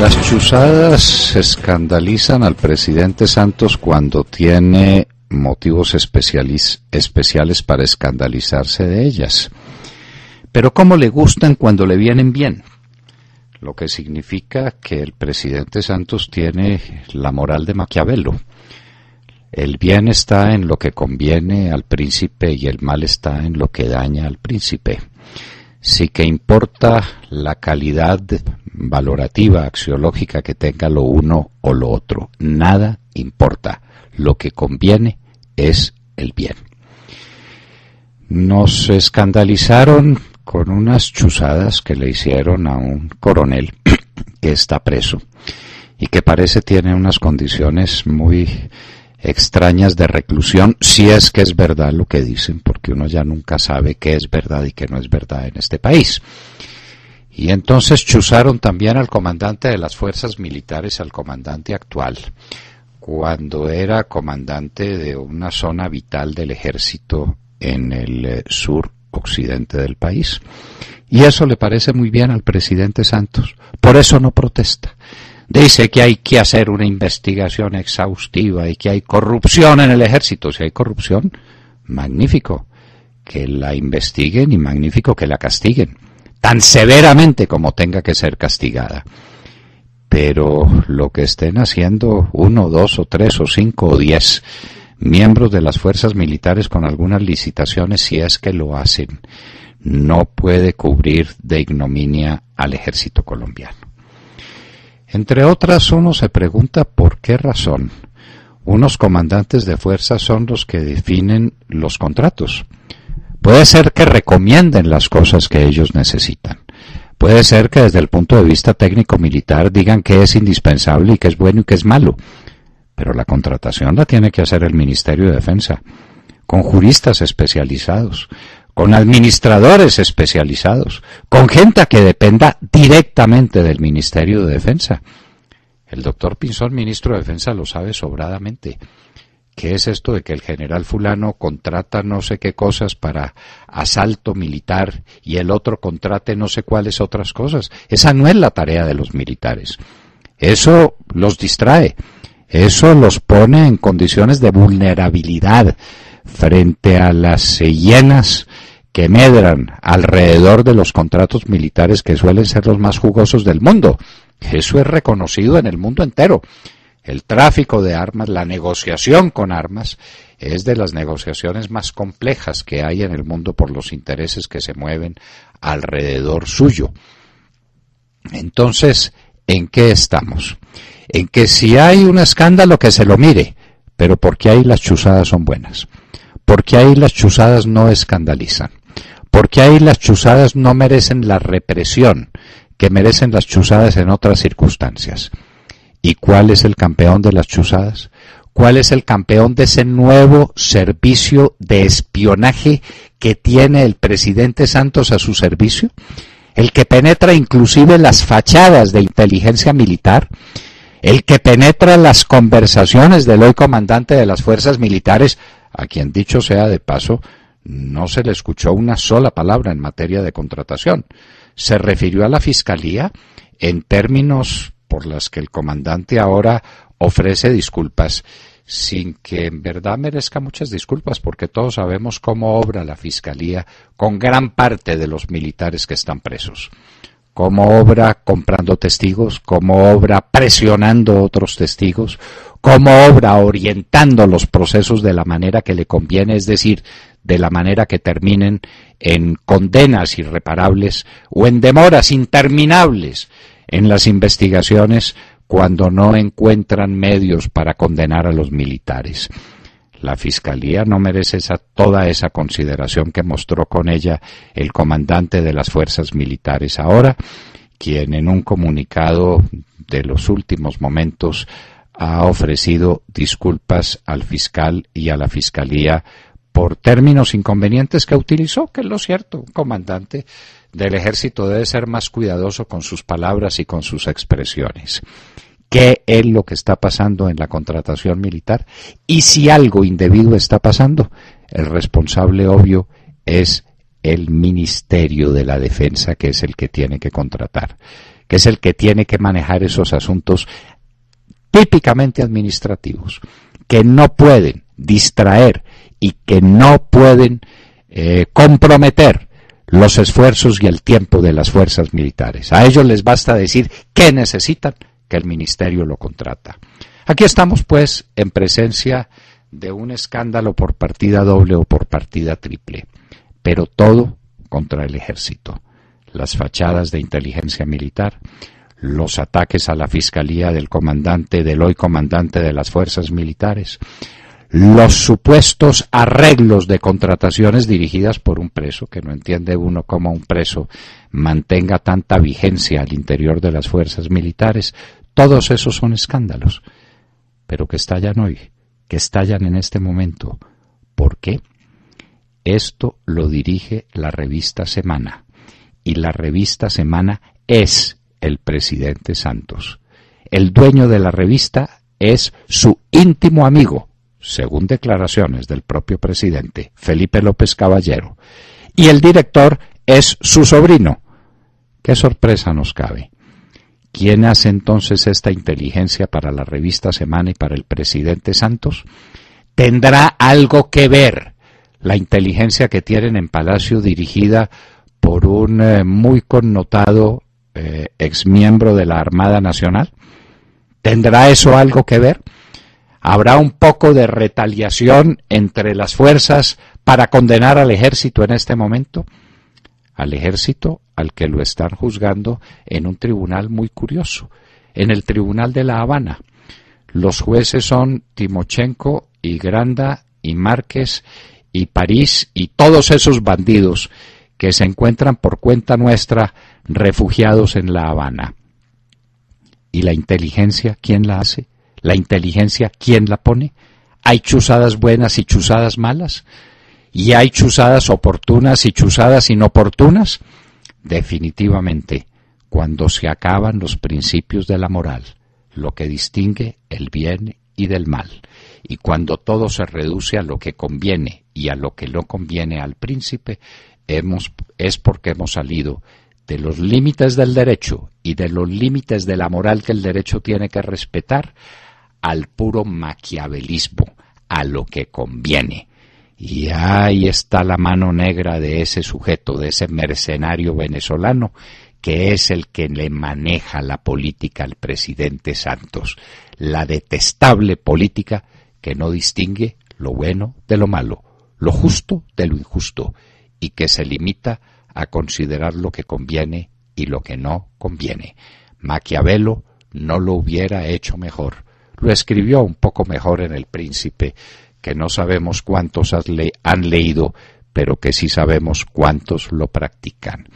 Las chuzadas escandalizan al presidente Santos cuando tiene motivos especiales para escandalizarse de ellas. Pero ¿cómo le gustan cuando le vienen bien? Lo que significa que el presidente Santos tiene la moral de Maquiavelo. El bien está en lo que conviene al príncipe y el mal está en lo que daña al príncipe. Sí que importa la calidad valorativa, axiológica que tenga lo uno o lo otro. Nada importa. Lo que conviene es el bien. Nos escandalizaron con unas chuzadas que le hicieron a un coronel que está preso y que parece tiene unas condiciones muy extrañas de reclusión, si es que es verdad lo que dicen, porque uno ya nunca sabe qué es verdad y qué no es verdad en este país. Y entonces chuzaron también al comandante de las fuerzas militares, al comandante actual, cuando era comandante de una zona vital del ejército en el sur occidente del país. Y eso le parece muy bien al presidente Santos, por eso no protesta. Dice que hay que hacer una investigación exhaustiva y que hay corrupción en el ejército. Si hay corrupción, magnífico que la investiguen y magnífico que la castiguen, tan severamente como tenga que ser castigada. Pero lo que estén haciendo 1, 2 o 3 o 5 o 10 miembros de las fuerzas militares con algunas licitaciones, si es que lo hacen, no puede cubrir de ignominia al ejército colombiano. Entre otras, uno se pregunta por qué razón unos comandantes de fuerza son los que definen los contratos. Puede ser que recomienden las cosas que ellos necesitan. Puede ser que desde el punto de vista técnico-militar digan que es indispensable y que es bueno y que es malo. Pero la contratación la tiene que hacer el Ministerio de Defensa, con juristas especializados, con administradores especializados, con gente que dependa directamente del Ministerio de Defensa. El doctor Pinzón, ministro de Defensa, lo sabe sobradamente. ¿Qué es esto de que el general fulano contrata no sé qué cosas para asalto militar y el otro contrate no sé cuáles otras cosas? Esa no es la tarea de los militares. Eso los distrae. Eso los pone en condiciones de vulnerabilidad frente a las hienas que medran alrededor de los contratos militares que suelen ser los más jugosos del mundo. Eso es reconocido en el mundo entero. El tráfico de armas, la negociación con armas, es de las negociaciones más complejas que hay en el mundo por los intereses que se mueven alrededor suyo. Entonces, ¿en qué estamos? En que si hay un escándalo que se lo mire, pero porque ahí las chuzadas son buenas, porque ahí las chuzadas no escandalizan, porque ahí las chuzadas no merecen la represión que merecen las chuzadas en otras circunstancias. ¿Y cuál es el campeón de las chuzadas? ¿Cuál es el campeón de ese nuevo servicio de espionaje que tiene el presidente Santos a su servicio? El que penetra inclusive las fachadas de inteligencia militar, el que penetra las conversaciones del hoy comandante de las fuerzas militares, a quien dicho sea de paso, no se le escuchó una sola palabra en materia de contratación. Se refirió a la Fiscalía en términos por las que el comandante ahora ofrece disculpas, sin que en verdad merezca muchas disculpas, porque todos sabemos cómo obra la Fiscalía con gran parte de los militares que están presos. Cómo obra comprando testigos, cómo obra presionando otros testigos, cómo obra orientando los procesos de la manera que le conviene, es decir, de la manera que terminen en condenas irreparables o en demoras interminables en las investigaciones cuando no encuentran medios para condenar a los militares. La Fiscalía no merece toda esa consideración que mostró con ella el comandante de las fuerzas militares ahora, quien en un comunicado de los últimos momentos ha ofrecido disculpas al fiscal y a la Fiscalía por términos inconvenientes que utilizó, que es lo cierto. Un comandante del ejército debe ser más cuidadoso con sus palabras y con sus expresiones. ¿Qué es lo que está pasando en la contratación militar? Y si algo indebido está pasando, el responsable obvio es el Ministerio de la Defensa, que es el que tiene que contratar. que es el que tiene que manejar esos asuntos típicamente administrativos, que no pueden distraer y que no pueden comprometer los esfuerzos y el tiempo de las fuerzas militares. A ellos les basta decir qué necesitan, que el ministerio lo contrata. Aquí estamos, pues, en presencia de un escándalo por partida doble o por partida triple, pero todo contra el ejército. Las fachadas de inteligencia militar, los ataques a la fiscalía del hoy comandante de las fuerzas militares, los supuestos arreglos de contrataciones dirigidas por un preso, que no entiende uno cómo un preso mantenga tanta vigencia al interior de las fuerzas militares. Todos esos son escándalos, pero que estallan hoy, que estallan en este momento. ¿Por qué? Esto lo dirige la revista Semana, y la revista Semana es el presidente Santos. El dueño de la revista es su íntimo amigo, según declaraciones del propio presidente, Felipe López Caballero, y el director es su sobrino. ¿Qué sorpresa nos cabe? ¿Quién hace entonces esta inteligencia para la revista Semana y para el presidente Santos? ¿Tendrá algo que ver la inteligencia que tienen en Palacio dirigida por un muy connotado exmiembro de la Armada Nacional? ¿Tendrá eso algo que ver? ¿Habrá un poco de retaliación entre las fuerzas para condenar al ejército en este momento? Al ejército al que lo están juzgando en un tribunal muy curioso, en el Tribunal de La Habana. Los jueces son Timochenko y Granda y Márquez y París y todos esos bandidos que se encuentran por cuenta nuestra refugiados en La Habana. ¿Y la inteligencia quién la hace? ¿La inteligencia quién la pone? ¿Hay chuzadas buenas y chuzadas malas? ¿Y hay chuzadas oportunas y chuzadas inoportunas? Definitivamente, cuando se acaban los principios de la moral, lo que distingue el bien y del mal, y cuando todo se reduce a lo que conviene y a lo que no conviene al príncipe, es porque hemos salido de los límites del derecho y de los límites de la moral que el derecho tiene que respetar, al puro maquiavelismo, a lo que conviene. Y ahí está la mano negra de ese sujeto, de ese mercenario venezolano, que es el que le maneja la política al presidente Santos. La detestable política que no distingue lo bueno de lo malo, lo justo de lo injusto, y que se limita a considerar lo que conviene y lo que no conviene. Maquiavelo no lo hubiera hecho mejor. Lo escribió un poco mejor en El Príncipe, que no sabemos cuántos han leído, pero que sí sabemos cuántos lo practican.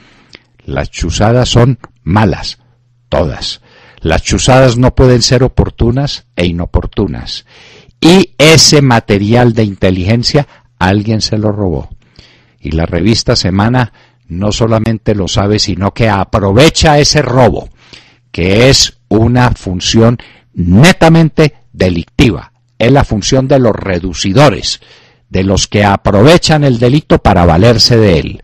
Las chuzadas son malas, todas. Las chuzadas no pueden ser oportunas e inoportunas. Y ese material de inteligencia alguien se lo robó. Y la revista Semana no solamente lo sabe, sino que aprovecha ese robo, que es una función netamente delictiva. Es la función de los reducidores, de los que aprovechan el delito para valerse de él,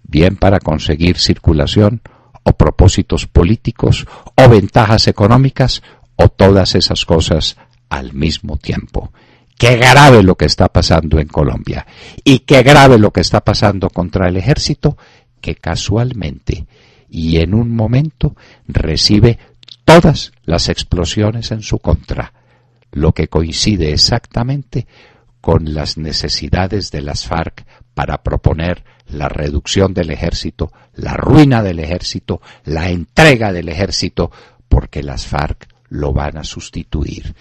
bien para conseguir circulación o propósitos políticos o ventajas económicas o todas esas cosas al mismo tiempo. Qué grave lo que está pasando en Colombia y qué grave lo que está pasando contra el ejército, que casualmente y en un momento recibe todas las explosiones en su contra, lo que coincide exactamente con las necesidades de las FARC para proponer la reducción del ejército, la ruina del ejército, la entrega del ejército, porque las FARC lo van a sustituir.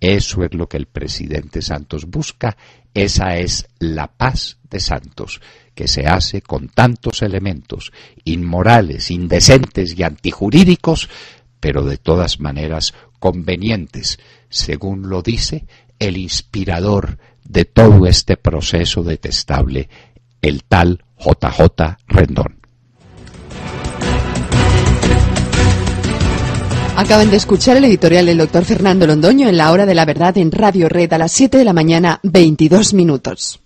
Eso es lo que el presidente Santos busca, esa es la paz de Santos, que se hace con tantos elementos inmorales, indecentes y antijurídicos, pero de todas maneras convenientes, según lo dice el inspirador de todo este proceso detestable, el tal JJ Rendón. Acaban de escuchar el editorial del doctor Fernando Londoño en La Hora de la Verdad en Radio Red a las 7 de la mañana, 22 minutos.